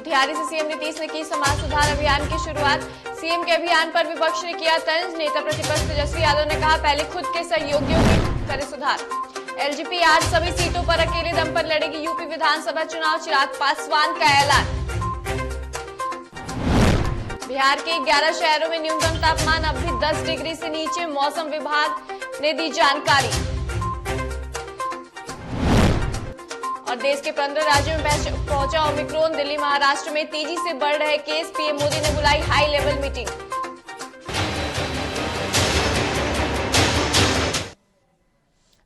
मोतिहारी से सीएम नीतीश ने की समाज सुधार अभियान की शुरुआत। सीएम के अभियान पर विपक्ष ने किया तंज। नेता प्रतिपक्ष तेजस्वी यादव ने कहा, पहले खुद के सहयोगियों की करे सुधार। एलजेपी आज सभी सीटों पर अकेले दम पर लड़ेगी यूपी विधानसभा चुनाव, चिराग पासवान का ऐलान। बिहार के 11 शहरों में न्यूनतम तापमान अब भी 10 डिग्री से नीचे, मौसम विभाग ने दी जानकारी। और देश के 15 राज्यों में पहुंचा ओमिक्रॉन, दिल्ली महाराष्ट्र में तेजी से बढ़ रहे केस, पीएम मोदी ने बुलाई हाई लेवल मीटिंग।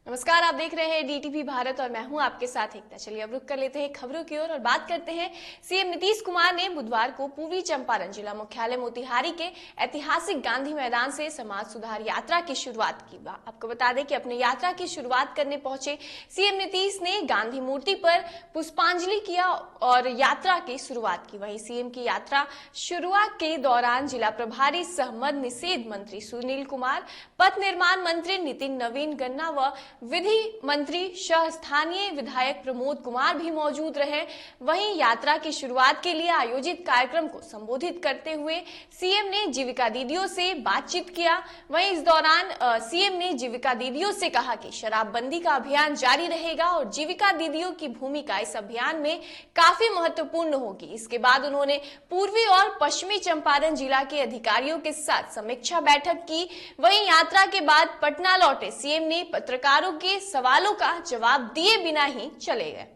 नमस्कार, आप देख रहे हैं डीटीवी भारत और मैं हूं आपके साथ एकता। चलिए अब रुक कर लेते हैं खबरों की ओर और बात करते हैं। सीएम नीतीश कुमार ने बुधवार को पूर्वी चंपारण जिला मुख्यालय मोतिहारी के ऐतिहासिक गांधी मैदान से समाज सुधार यात्रा की शुरुआत की। आपको बता दें कि अपनी यात्रा की शुरुआत करने पहुंचे सीएम नीतीश ने गांधी मूर्ति पर पुष्पांजलि किया और यात्रा की शुरुआत की। वहीं सीएम की यात्रा शुरुआत के दौरान जिला प्रभारी सह मद्य निषेध मंत्री सुनील कुमार, पथ निर्माण मंत्री नितिन नवीन गन्ना व विधि मंत्री सह स्थानीय विधायक प्रमोद कुमार भी मौजूद रहे। वहीं यात्रा की शुरुआत के लिए आयोजित कार्यक्रम को संबोधित करते हुए सीएम ने जीविका दीदियों से बातचीत किया। वहीं इस दौरान सीएम ने जीविका दीदियों से कहा कि शराबबंदी का अभियान जारी रहेगा और जीविका दीदियों की भूमिका इस अभियान में काफी महत्वपूर्ण होगी। इसके बाद उन्होंने पूर्वी और पश्चिमी चंपारण जिला के अधिकारियों के साथ समीक्षा बैठक की। वहीं यात्रा के बाद पटना लौटे सीएम ने पत्रकारों के सवालों का जवाब दिए बिना ही चले गए।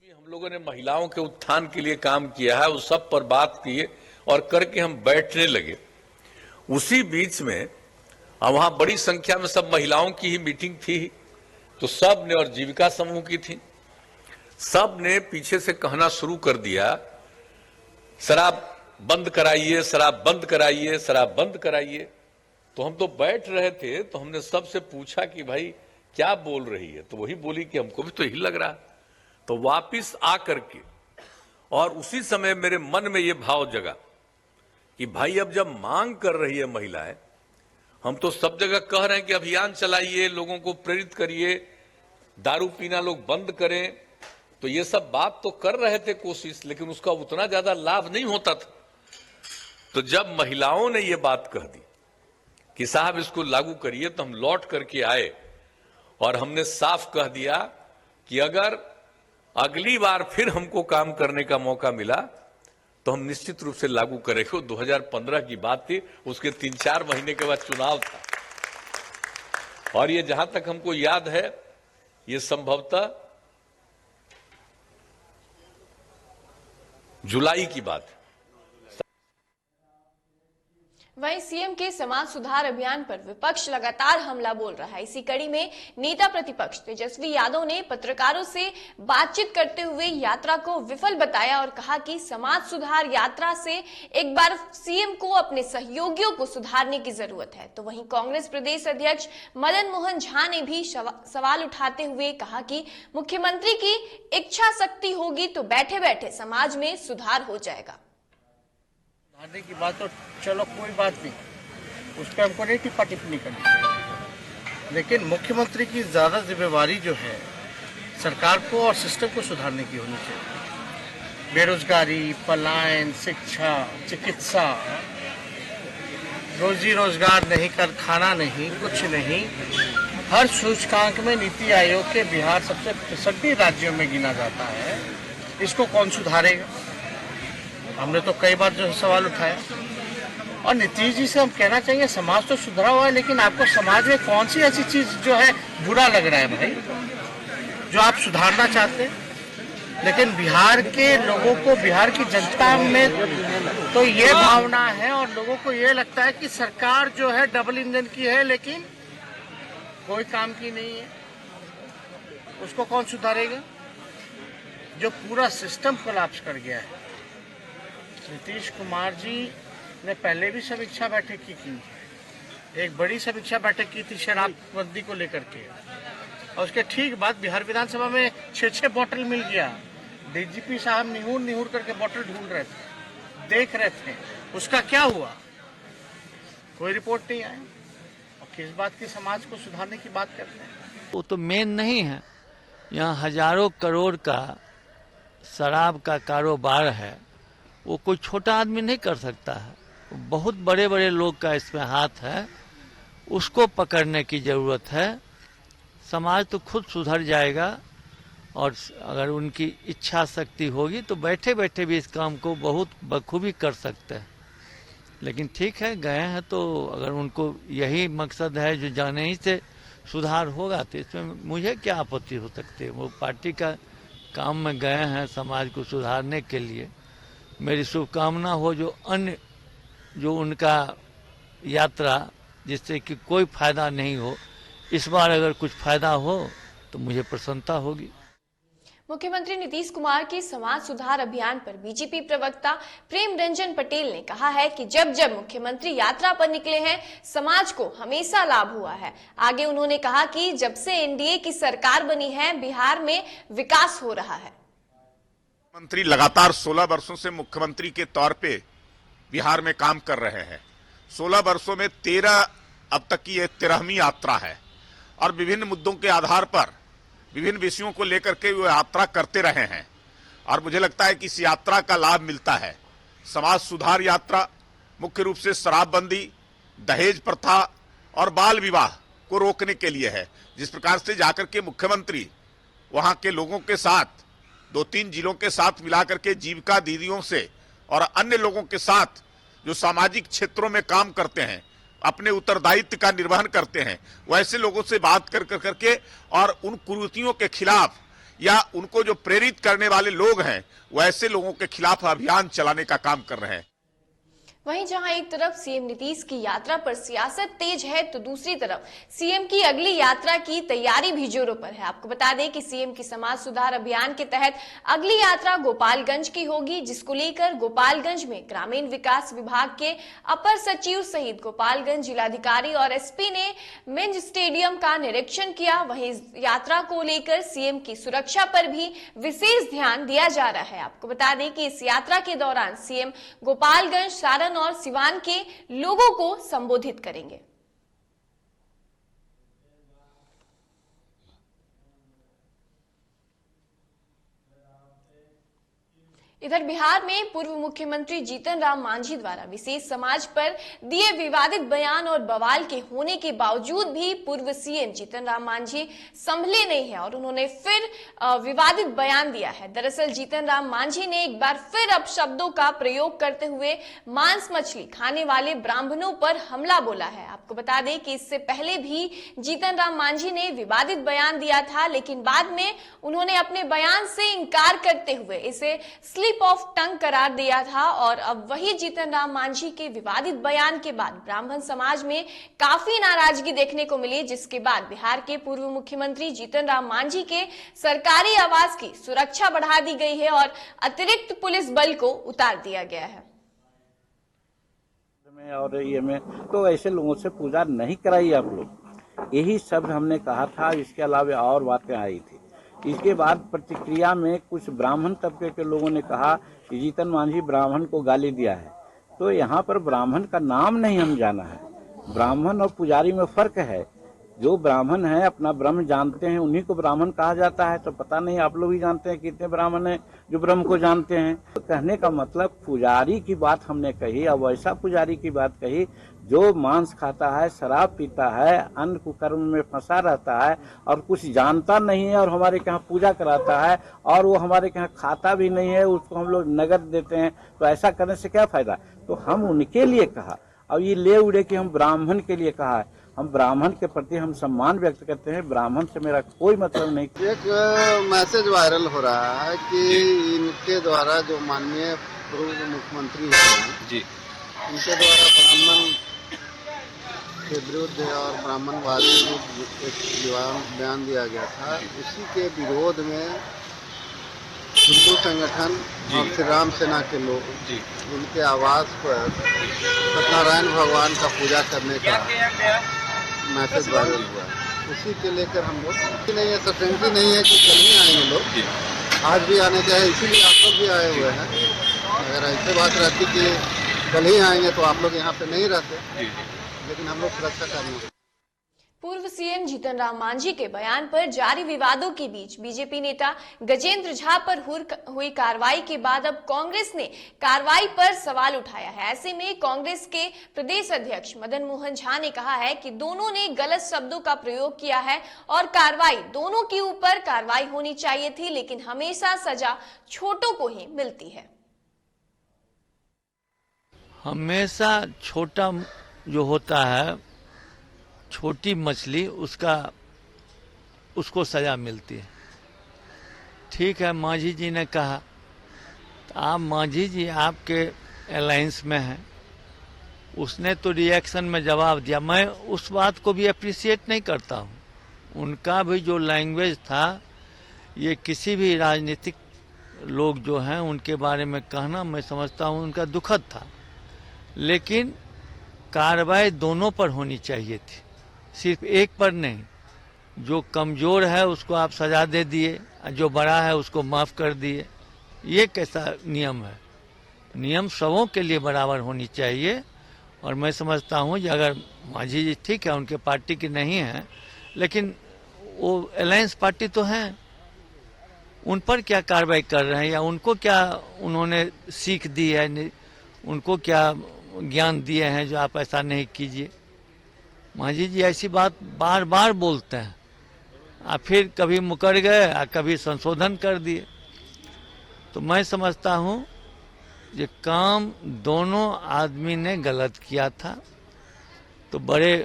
हम लोगों ने महिलाओं के उत्थान के लिए काम किया है, उस सब पर बात किए और करके हम बैठने लगे। उसी बीच में वहां बड़ी संख्या में सब महिलाओं की ही मीटिंग थी, तो सब ने, और जीविका समूह की थी, सब ने पीछे से कहना शुरू कर दिया, शराब बंद कराइए, शराब बंद कराइए, शराब बंद कराइए। तो हम तो बैठ रहे थे, तो हमने सबसे पूछा कि भाई क्या बोल रही है, तो वही बोली कि हमको भी तो यही लग रहा। तो वापिस आ करके और उसी समय मेरे मन में ये भाव जगा कि भाई अब जब मांग कर रही है महिलाएं, हम तो सब जगह कह रहे हैं कि अभियान चलाइए, लोगों को प्रेरित करिए, दारू पीना लोग बंद करें, तो ये सब बात तो कर रहे थे कोशिश, लेकिन उसका उतना ज्यादा लाभ नहीं होता था। तो जब महिलाओं ने ये बात कह दी कि साहब इसको लागू करिए, तो हम लौट करके आए और हमने साफ कह दिया कि अगर अगली बार फिर हमको काम करने का मौका मिला तो हम निश्चित रूप से लागू करेंगे। 2015 की बात थी, उसके 3-4 महीने के बाद चुनाव था, और ये जहां तक हमको याद है, ये संभवतः जुलाई की बात है। वहीं सीएम के समाज सुधार अभियान पर विपक्ष लगातार हमला बोल रहा है। इसी कड़ी में नेता प्रतिपक्ष तेजस्वी यादव ने पत्रकारों से बातचीत करते हुए यात्रा को विफल बताया और कहा कि समाज सुधार यात्रा से एक बार सीएम को अपने सहयोगियों को सुधारने की जरूरत है। तो वहीं कांग्रेस प्रदेश अध्यक्ष मदन मोहन झा ने भी सवाल उठाते हुए कहा कि मुख्यमंत्री की इच्छा शक्ति होगी तो बैठे बैठे समाज में सुधार हो जाएगा। सुधारने की बात तो चलो कोई बात नहीं, उस पर हमको नहीं टिप्पा टिप्पणी करनी चाहिए, लेकिन मुख्यमंत्री की ज्यादा जिम्मेवारी जो है सरकार को और सिस्टम को सुधारने की होनी चाहिए। बेरोजगारी, पलायन, शिक्षा, चिकित्सा, रोजी रोजगार नहीं, कर खाना नहीं, कुछ नहीं, हर सूचकांक में नीति आयोग के बिहार सबसे पिछड़े राज्यों में गिना जाता है। इसको कौन सुधारेगा? हमने तो कई बार जो सवाल उठाया, और नीतीश जी से हम कहना चाहिए समाज तो सुधरा हुआ है, लेकिन आपको समाज में कौन सी ऐसी चीज जो है बुरा लग रहा है भाई, जो आप सुधारना चाहते हैं? लेकिन बिहार के लोगों को, बिहार की जनता में तो ये भावना है और लोगों को ये लगता है कि सरकार जो है डबल इंजन की है, लेकिन कोई काम की नहीं है। उसको कौन सुधारेगा? जो पूरा सिस्टम कोलैप्स कर गया है। नीतीश कुमार जी ने पहले भी समीक्षा बैठक की थी, एक बड़ी समीक्षा बैठक की थी शराबबंदी को लेकर के, और उसके ठीक बाद बिहार विधानसभा में 6-6 बोतल मिल गया। डीजीपी साहब निहुर निहुर करके बोतल ढूंढ रहे थे, देख रहे थे, उसका क्या हुआ? कोई रिपोर्ट नहीं आई। और किस बात की समाज को सुधारने की बात करते हैं? वो तो मेन नहीं है। यहाँ हजारों करोड़ का शराब का कारोबार है वो कोई छोटा आदमी नहीं कर सकता है, बहुत बड़े बड़े लोग का इसमें हाथ है, उसको पकड़ने की ज़रूरत है। समाज तो खुद सुधर जाएगा और अगर उनकी इच्छा शक्ति होगी तो बैठे बैठे भी इस काम को बहुत बखूबी कर सकते हैं। लेकिन ठीक है, गए हैं तो अगर उनको यही मकसद है जो जाने ही से सुधार होगा तो इसमें मुझे क्या आपत्ति हो सकती है। वो पार्टी का काम में गए हैं समाज को सुधारने के लिए। मेरी शुभकामना हो जो अन्य जो उनका यात्रा जिससे कि कोई फायदा नहीं हो, इस बार अगर कुछ फायदा हो तो मुझे प्रसन्नता होगी। मुख्यमंत्री नीतीश कुमार के समाज सुधार अभियान पर बीजेपी प्रवक्ता प्रेम रंजन पटेल ने कहा है कि जब जब मुख्यमंत्री यात्रा पर निकले हैं समाज को हमेशा लाभ हुआ है। आगे उन्होंने कहा कि जब से एनडीए की सरकार बनी है बिहार में विकास हो रहा है। मंत्री लगातार 16 वर्षों से मुख्यमंत्री के तौर पे बिहार में काम कर रहे हैं। 16 वर्षों में 13 अब तक की ये 13वीं यात्रा है और विभिन्न मुद्दों के आधार पर विभिन्न विषयों को लेकर के वो यात्रा करते रहे हैं और मुझे लगता है कि इस यात्रा का लाभ मिलता है। समाज सुधार यात्रा मुख्य रूप से शराबबंदी, दहेज प्रथा और बाल विवाह को रोकने के लिए है। जिस प्रकार से जाकर के मुख्यमंत्री वहां के लोगों के साथ 2-3 जिलों के साथ मिलाकर के जीविका दीदियों से और अन्य लोगों के साथ जो सामाजिक क्षेत्रों में काम करते हैं, अपने उत्तरदायित्व का निर्वहन करते हैं, वैसे लोगों से बात कर करके और उन कुरीतियों के खिलाफ या उनको जो प्रेरित करने वाले लोग हैं वैसे लोगों के खिलाफ अभियान चलाने का काम कर रहे हैं। वहीं जहां एक तरफ सीएम नीतीश की यात्रा पर सियासत तेज है तो दूसरी तरफ सीएम की अगली यात्रा की तैयारी भी जोरों पर है। आपको बता दें कि सीएम की समाज सुधार अभियान के तहत अगली यात्रा गोपालगंज की होगी, जिसको लेकर गोपालगंज में ग्रामीण विकास विभाग के अपर सचिव सहित गोपालगंज जिलाधिकारी और एसपी ने मिंज स्टेडियम का निरीक्षण किया। वहीं यात्रा को लेकर सीएम की सुरक्षा पर भी विशेष ध्यान दिया जा रहा है। आपको बता दें कि इस यात्रा के दौरान सीएम गोपालगंज, सारण और सिवान के लोगों को संबोधित करेंगे। इधर बिहार में पूर्व मुख्यमंत्री जीतन राम मांझी द्वारा विशेष समाज पर दिए विवादित बयान और बवाल के होने के बावजूद भी पूर्व सीएम जीतन राम मांझी संभले नहीं है और उन्होंने फिर विवादित बयान दिया है। दरअसल जीतन राम मांझी ने एक बार फिर अपशब्दों का प्रयोग करते हुए मांस मछली खाने वाले ब्राह्मणों पर हमला बोला है। आपको बता दें कि इससे पहले भी जीतन राम मांझी ने विवादित बयान दिया था, लेकिन बाद में उन्होंने अपने बयान से इनकार करते हुए इसे स्लिप ऑफ टंग करार दिया था और अब वही जीतन राम मांझी के विवादित बयान के बाद ब्राह्मण समाज में काफी नाराजगी देखने को मिली, जिसके बाद बिहार के पूर्व मुख्यमंत्री जीतन राम मांझी के सरकारी आवास की सुरक्षा बढ़ा दी गई है और अतिरिक्त पुलिस बल को उतार दिया गया है। और ये में तो ऐसे लोगों से पूजा नहीं कराई आप लोग, यही शब्द हमने कहा था। इसके अलावा और बातें आई थी। इसके बाद प्रतिक्रिया में कुछ ब्राह्मण तबके के लोगों ने कहा कि जीतन मांझी ब्राह्मण को गाली दिया है। तो यहाँ पर ब्राह्मण का नाम नहीं हम जाना है। ब्राह्मण और पुजारी में फर्क है। जो ब्राह्मण है अपना ब्रह्म जानते हैं उन्हीं को ब्राह्मण कहा जाता है। तो पता नहीं आप लोग ही जानते हैं कितने ब्राह्मण हैं जो ब्रह्म को जानते हैं। तो कहने का मतलब पुजारी की बात हमने कही, अब वैसा पुजारी की बात कही जो मांस खाता है, शराब पीता है, अन्न कुकर्म में फंसा रहता है और कुछ जानता नहीं है और हमारे यहाँ पूजा कराता है और वो हमारे यहाँ खाता भी नहीं है, उसको हम लोग नगद देते हैं। तो ऐसा करने से क्या फायदा। तो हम उनके लिए कहा और ये ले उड़े कि हम ब्राह्मण के लिए कहा है। हम ब्राह्मण के प्रति हम सम्मान व्यक्त करते हैं, ब्राह्मण से मेरा कोई मतलब नहीं। एक मैसेज वायरल हो रहा है कि इनके द्वारा जो माननीय पूर्व मुख्यमंत्री हैं जी, इनके द्वारा ब्राह्मण के विरुद्ध और ब्राह्मणवाद के विरुद्ध एक बयान दिया गया था। उसी के विरोध में हिंदू संगठन और श्री राम सेना के लोग उनके आवास पर सत्यनारायण भगवान का पूजा करने का मैसेज वायरल हुआ। उसी के लेकर हम लोग नहीं है, सर्टेनिटी नहीं है कि कल ही आएंगे लोग, आज भी आने चाहिए। इसीलिए आप लोग भी आए हुए हैं। अगर ऐसे बात रहती कि कल ही आएंगे तो आप लोग यहाँ पे नहीं रहते, लेकिन हम लोग सुरक्षा करने। पूर्व सीएम जीतन राम मांझी के बयान पर जारी विवादों के बीच बीजेपी नेता गजेंद्र झा पर हुई कार्रवाई के बाद अब कांग्रेस ने कार्रवाई पर सवाल उठाया है। ऐसे में कांग्रेस के प्रदेश अध्यक्ष मदन मोहन झा ने कहा है कि दोनों ने गलत शब्दों का प्रयोग किया है और कार्रवाई दोनों के ऊपर कार्रवाई होनी चाहिए थी, लेकिन हमेशा सजा छोटों को ही मिलती है। हमेशा छोटा जो होता है, छोटी मछली, उसको सजा मिलती है। ठीक है, मांझी जी ने कहा, तो आप मांझी जी आपके अलायंस में हैं, उसने तो रिएक्शन में जवाब दिया। मैं उस बात को भी अप्रिशिएट नहीं करता हूँ। उनका भी जो लैंग्वेज था, ये किसी भी राजनीतिक लोग जो हैं उनके बारे में कहना मैं समझता हूँ उनका दुखद था, लेकिन कार्रवाई दोनों पर होनी चाहिए थी, सिर्फ एक पर नहीं। जो कमजोर है उसको आप सजा दे दिए, जो बड़ा है उसको माफ कर दिए। ये कैसा नियम है? नियम सबों के लिए बराबर होनी चाहिए। और मैं समझता हूँ कि अगर मांझी जी ठीक है, उनके पार्टी की नहीं है, लेकिन वो अलायंस पार्टी तो हैं, उन पर क्या कार्रवाई कर रहे हैं या उनको क्या उन्होंने सीख दी है, उनको क्या ज्ञान दिए हैं जो आप ऐसा नहीं कीजिए। मांझी जी ऐसी बात बार बार बोलते हैं, और फिर कभी मुकर गए और कभी संशोधन कर दिए। तो मैं समझता हूँ ये काम दोनों आदमी ने गलत किया था, तो बड़े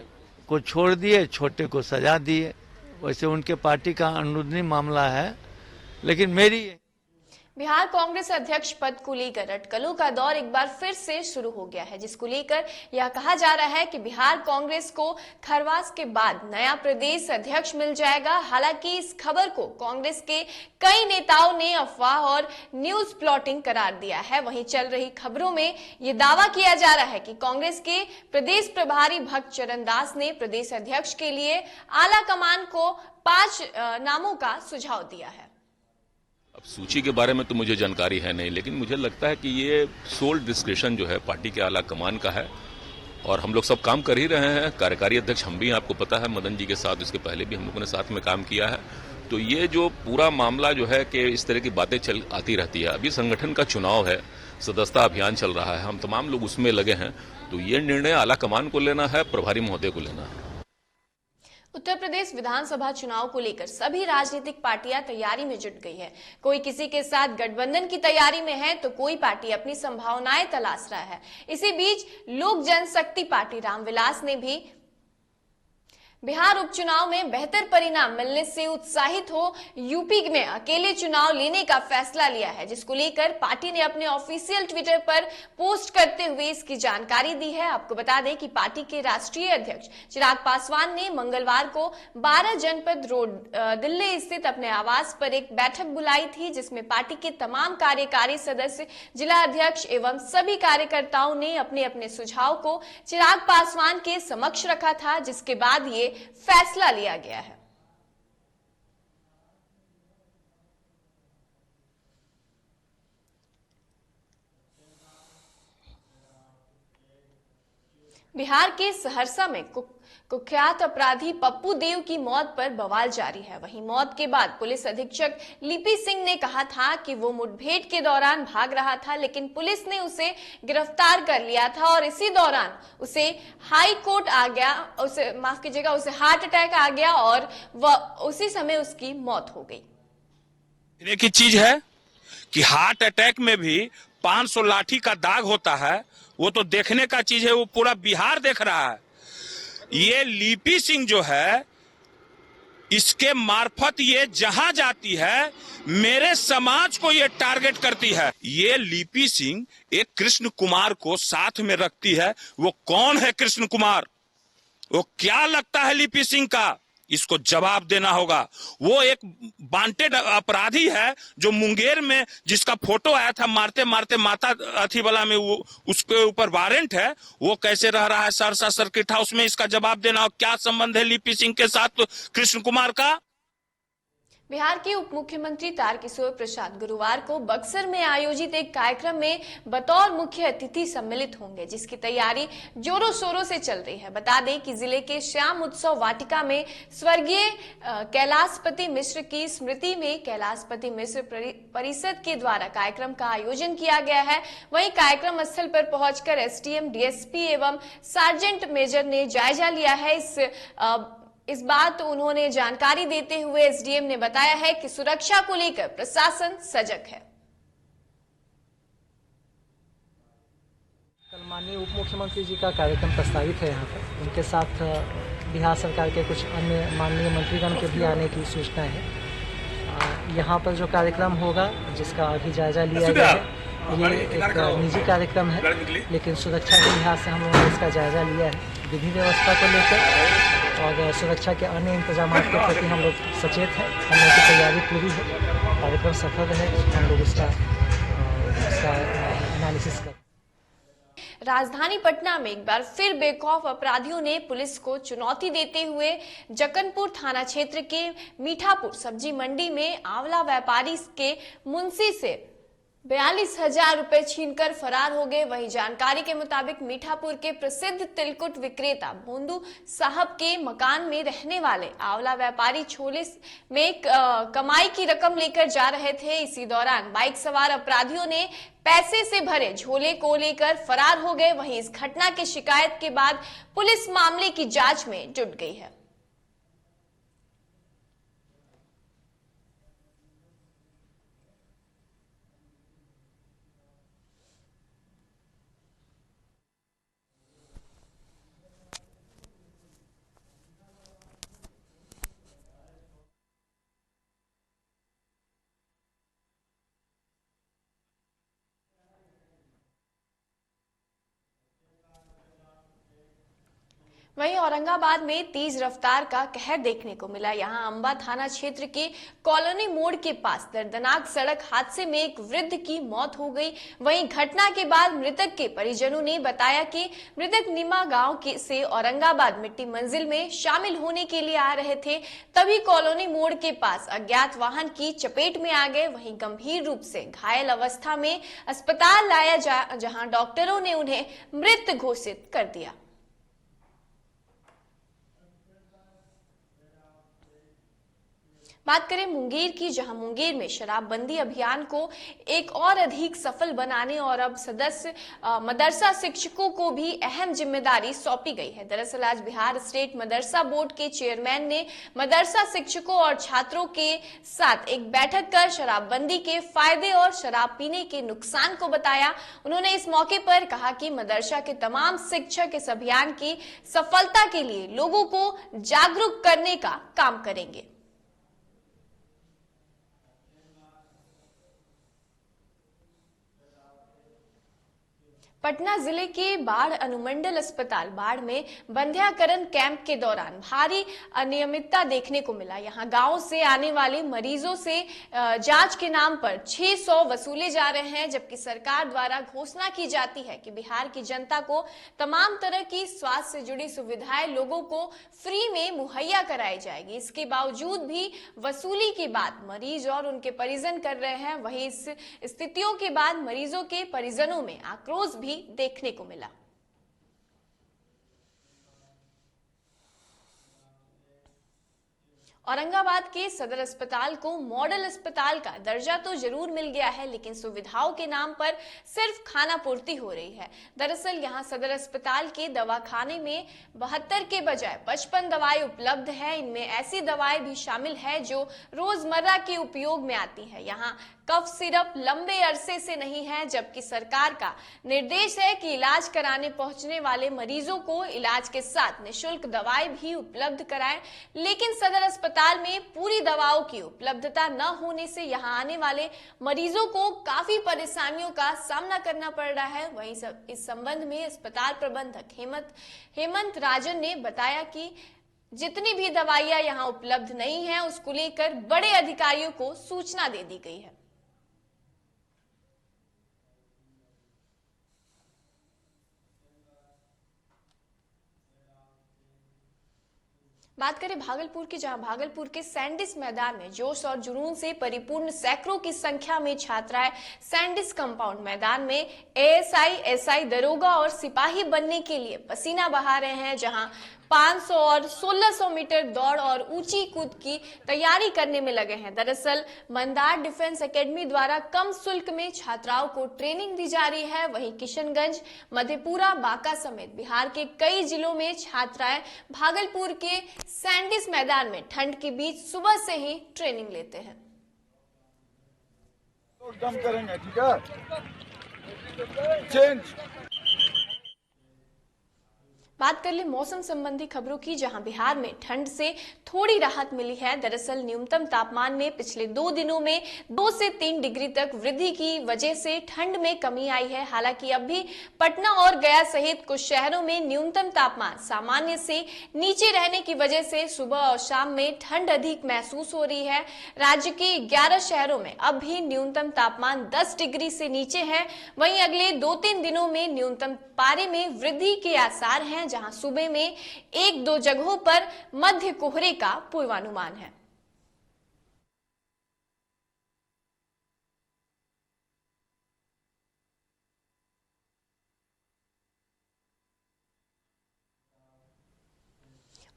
को छोड़ दिए, छोटे को सजा दिए। वैसे उनके पार्टी का अंदरूनी मामला है, लेकिन मेरी बिहार कांग्रेस अध्यक्ष पद को लेकर अटकलों का दौर एक बार फिर से शुरू हो गया है, जिसको लेकर यह कहा जा रहा है कि बिहार कांग्रेस को खरवास के बाद नया प्रदेश अध्यक्ष मिल जाएगा। हालांकि इस खबर को कांग्रेस के कई नेताओं ने अफवाह और न्यूज प्लॉटिंग करार दिया है। वहीं चल रही खबरों में यह दावा किया जा रहा है कि कांग्रेस के प्रदेश प्रभारी भक्त चरण दास ने प्रदेश अध्यक्ष के लिए आला कमान को 5 नामों का सुझाव दिया है। अब सूची के बारे में तो मुझे जानकारी है नहीं, लेकिन मुझे लगता है कि ये सोल डिस्क्रिप्शन जो है पार्टी के आला कमान का है, और हम लोग सब काम कर ही रहे हैं। कार्यकारी अध्यक्ष हम भी, आपको पता है, मदन जी के साथ इसके पहले भी हम लोगों ने साथ में काम किया है। तो ये जो पूरा मामला जो है कि इस तरह की बातें चल आती रहती है। अभी संगठन का चुनाव है, सदस्यता अभियान चल रहा है, हम तमाम लोग उसमें लगे हैं। तो ये निर्णय आला कमान को लेना है, प्रभारी महोदय को लेना है। उत्तर प्रदेश विधानसभा चुनाव को लेकर सभी राजनीतिक पार्टियां तैयारी में जुट गई है। कोई किसी के साथ गठबंधन की तैयारी में है, तो कोई पार्टी अपनी संभावनाएं तलाश रहा है। इसी बीच लोक जनशक्ति पार्टी रामविलास ने भी बिहार उपचुनाव में बेहतर परिणाम मिलने से उत्साहित हो यूपी में अकेले चुनाव लेने का फैसला लिया है, जिसको लेकर पार्टी ने अपने ऑफिशियल ट्विटर पर पोस्ट करते हुए इसकी जानकारी दी है। आपको बता दें कि पार्टी के राष्ट्रीय अध्यक्ष चिराग पासवान ने मंगलवार को 12 जनपद रोड दिल्ली स्थित अपने आवास पर एक बैठक बुलाई थी, जिसमें पार्टी के तमाम कार्यकारी सदस्य, जिला अध्यक्ष एवं सभी कार्यकर्ताओं ने अपने अपने सुझाव को चिराग पासवान के समक्ष रखा था, जिसके बाद ये फैसला लिया गया है। बिहार के सहरसा में कुख्यात अपराधी पप्पू देव की मौत पर बवाल जारी है। वहीं मौत के बाद पुलिस अधीक्षक लिपि सिंह ने कहा था कि वो मुठभेड़ के दौरान भाग रहा था, लेकिन पुलिस ने उसे गिरफ्तार कर लिया था और इसी दौरान उसे हाई कोर्ट आ गया, उसे माफ कीजिएगा, उसे हार्ट अटैक आ गया और वह उसी समय उसकी मौत हो गई। एक ही चीज है कि हार्ट अटैक में भी 500 लाठी का दाग होता है, वो तो देखने का चीज है, वो पूरा बिहार देख रहा है। ये लिपि सिंह जो है, इसके मार्फत ये जहां जाती है मेरे समाज को ये टारगेट करती है। ये लिपि सिंह एक कृष्ण कुमार को साथ में रखती है। वो कौन है कृष्ण कुमार? वो क्या लगता है लिपि सिंह का? इसको जवाब देना होगा। वो एक वांटेड अपराधी है जो मुंगेर में, जिसका फोटो आया था मारते मारते माता अथीवाला में, वो उसके ऊपर वारंट है, वो कैसे रह रहा है सहरसा सर्किट हाउस में? इसका जवाब देना हो। क्या संबंध है लिपि सिंह के साथ कृष्ण कुमार का? बिहार के उप मुख्यमंत्री तारकिशोर प्रसाद गुरुवार को बक्सर में आयोजित एक कार्यक्रम में बतौर मुख्य अतिथि सम्मिलित होंगे, जिसकी तैयारी जोरों शोरों से चल रही है। बता दें कि जिले के श्याम उत्सव वाटिका में स्वर्गीय कैलाशपति मिश्र की स्मृति में कैलाशपति मिश्र परिषद के द्वारा कार्यक्रम का आयोजन किया गया है। वहीं कार्यक्रम स्थल पर पहुंचकर एसडीएम, डीएसपी एवं सार्जेंट मेजर ने जायजा लिया है। इस बात उन्होंने जानकारी देते हुए एसडीएम ने बताया है कि सुरक्षा को लेकर प्रशासन सजग है। कल माननीय उप मुख्यमंत्री जी का कार्यक्रम प्रस्तावित है यहाँ पर। उनके साथ बिहार सरकार के कुछ अन्य माननीय मंत्रीगण के भी आने की सूचना है। यहाँ पर जो कार्यक्रम होगा, जिसका अभी जायजा लिया गया है, ये एक निजी कार्यक्रम है, लेकिन सुरक्षा के लिहाज से हम लोगों ने इसका जायजा लिया है। विधि व्यवस्था को लेकर और सुरक्षा के अन्य इंतजाम के प्रति हम लोग सचेत हैं। हम लोग की तैयारी पूरी है, कार्यक्रम सफल रहे, हम लोग उसका एनालिसिस कर। राजधानी पटना में एक बार फिर बेखौफ अपराधियों ने पुलिस को चुनौती देते हुए जकनपुर थाना क्षेत्र के मीठापुर सब्जी मंडी में आंवला व्यापारी के मुंशी से 42,000 रुपए छीनकर फरार हो गए। वहीं जानकारी के मुताबिक मीठापुर के प्रसिद्ध तिलकुट विक्रेता भोंदू साहब के मकान में रहने वाले आंवला व्यापारी छोले में कमाई की रकम लेकर जा रहे थे। इसी दौरान बाइक सवार अपराधियों ने पैसे से भरे झोले को लेकर फरार हो गए। वहीं इस घटना की शिकायत के बाद पुलिस मामले की जांच में जुट गई है। वहीं औरंगाबाद में तेज रफ्तार का कहर देखने को मिला। यहां अंबा थाना क्षेत्र के कॉलोनी मोड़ के पास दर्दनाक सड़क हादसे में एक वृद्ध की मौत हो गई। वहीं घटना के बाद मृतक के परिजनों ने बताया कि मृतक निमा गांव से औरंगाबाद मिट्टी मंजिल में शामिल होने के लिए आ रहे थे, तभी कॉलोनी मोड़ के पास अज्ञात वाहन की चपेट में आ गए। वहीं गंभीर रूप से घायल अवस्था में अस्पताल लाया जहां डॉक्टरों ने उन्हें मृत घोषित कर दिया। बात करें मुंगेर की, जहां मुंगेर में शराबबंदी अभियान को एक और अधिक सफल बनाने और अब सदस्य मदरसा शिक्षकों को भी अहम जिम्मेदारी सौंपी गई है। दरअसल आज बिहार स्टेट मदरसा बोर्ड के चेयरमैन ने मदरसा शिक्षकों और छात्रों के साथ एक बैठक कर शराबबंदी के फायदे और शराब पीने के नुकसान को बताया। उन्होंने इस मौके पर कहा कि मदरसा के तमाम शिक्षक इस अभियान की सफलता के लिए लोगों को जागरूक करने का काम करेंगे। पटना जिले के बाढ़ अनुमंडल अस्पताल बाढ़ में बंध्याकरण कैंप के दौरान भारी अनियमितता देखने को मिला। यहां गांव से आने वाले मरीजों से जांच के नाम पर 600 वसूले जा रहे हैं, जबकि सरकार द्वारा घोषणा की जाती है कि बिहार की जनता को तमाम तरह की स्वास्थ्य से जुड़ी सुविधाएं लोगों को फ्री में मुहैया कराई जाएगी। इसके बावजूद भी वसूली की बात मरीज और उनके परिजन कर रहे हैं। वहीं इस स्थितियों के बाद मरीजों के परिजनों में आक्रोश भी देखने को मिला। औरंगाबाद के सदर अस्पताल को मॉडल अस्पताल का दर्जा तो जरूर मिल गया है, लेकिन सुविधाओं के नाम पर सिर्फ खाना पूर्ति हो रही है। दरअसल यहां सदर अस्पताल के दवाखाने में 72 के बजाय 55 दवाएं उपलब्ध है। इनमें ऐसी दवाएं भी शामिल है जो रोजमर्रा के उपयोग में आती है। यहाँ कफ सिरप लंबे अरसे से नहीं है, जबकि सरकार का निर्देश है कि इलाज कराने पहुंचने वाले मरीजों को इलाज के साथ निःशुल्क दवाएं भी उपलब्ध कराएं। लेकिन सदर अस्पताल में पूरी दवाओं की उपलब्धता न होने से यहां आने वाले मरीजों को काफी परेशानियों का सामना करना पड़ रहा है। वहीं इस संबंध में अस्पताल प्रबंधक हेमंत राजन ने बताया कि जितनी भी दवाइयां यहां उपलब्ध नहीं है, उसको लेकर बड़े अधिकारियों को सूचना दे दी गई है। बात करें भागलपुर की, जहां भागलपुर के सैंडिस मैदान में जोश और जुनून से परिपूर्ण सैकड़ों की संख्या में छात्राएं सैंडिस कंपाउंड मैदान में एएसआई, एसआई, दरोगा और सिपाही बनने के लिए पसीना बहा रहे हैं। जहां 500 और 1600 मीटर दौड़ और ऊंची कूद की तैयारी करने में लगे हैं। दरअसल मंदार डिफेंस एकेडमी द्वारा कम शुल्क में छात्राओं को ट्रेनिंग दी जा रही है। वहीं किशनगंज, मधेपुरा, बांका समेत बिहार के कई जिलों में छात्राएं भागलपुर के सैंडिस मैदान में ठंड के बीच सुबह से ही ट्रेनिंग लेते हैं। दम करेंगे, ठीक है? चेंज। बात कर ले मौसम संबंधी खबरों की, जहां बिहार में ठंड से थोड़ी राहत मिली है। दरअसल न्यूनतम तापमान में पिछले 2 दिनों में 2 से 3 डिग्री तक वृद्धि की वजह से ठंड में कमी आई है। हालांकि अब भी पटना और गया सहित कुछ शहरों में न्यूनतम तापमान सामान्य से नीचे रहने की वजह से सुबह और शाम में ठंड अधिक महसूस हो रही है। राज्य के 11 शहरों में अब भी न्यूनतम तापमान 10 डिग्री से नीचे है। वहीं अगले 2-3 दिनों में न्यूनतम पारे में वृद्धि के आसार हैं, जहां सुबह में 1-2 जगहों पर मध्य कोहरे का पूर्वानुमान है।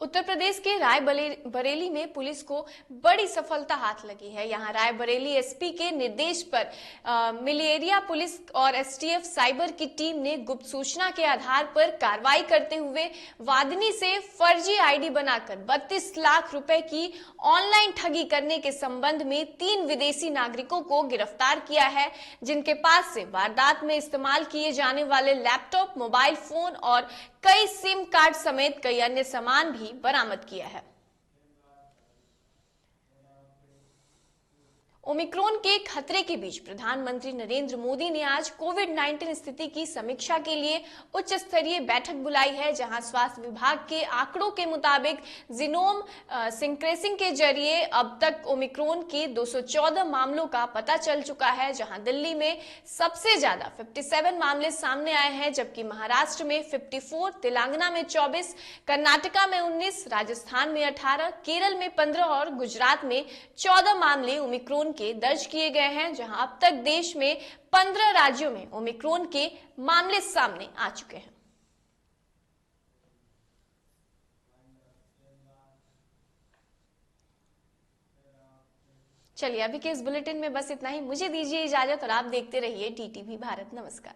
उत्तर प्रदेश के रायबरेली में पुलिस को बड़ी सफलता हाथ लगी है। यहां रायबरेली एसपी के निर्देश पर मिलिएरिया पुलिस और एसटीएफ साइबर की टीम ने गुप्त सूचना के आधार पर कार्रवाई करते हुए वादिनी से फर्जी आईडी बनाकर 32 लाख रुपए की ऑनलाइन ठगी करने के संबंध में 3 विदेशी नागरिकों को गिरफ्तार किया है, जिनके पास से वारदात में इस्तेमाल किए जाने वाले लैपटॉप, मोबाइल फोन और कई सिम कार्ड समेत कई अन्य सामान भी बरामद किया है। ओमिक्रॉन के खतरे के बीच प्रधानमंत्री नरेंद्र मोदी ने आज कोविड-19 स्थिति की समीक्षा के लिए उच्च स्तरीय बैठक बुलाई है, जहां स्वास्थ्य विभाग के आंकड़ों के मुताबिक जीनोम सीक्वेंसिंग के जरिए अब तक ओमिक्रॉन के 214 मामलों का पता चल चुका है। जहां दिल्ली में सबसे ज्यादा 57 मामले सामने आए हैं, जबकि महाराष्ट्र में 54, तेलंगाना में 24, कर्नाटका में 19, राजस्थान में 18, केरल में 15 और गुजरात में 14 मामले ओमिक्रॉन के दर्ज किए गए हैं। जहां अब तक देश में 15 राज्यों में ओमिक्रॉन के मामले सामने आ चुके हैं। चलिए अभी के इस बुलेटिन में बस इतना ही। मुझे दीजिए इजाजत और आप देखते रहिए DTV भारत। नमस्कार।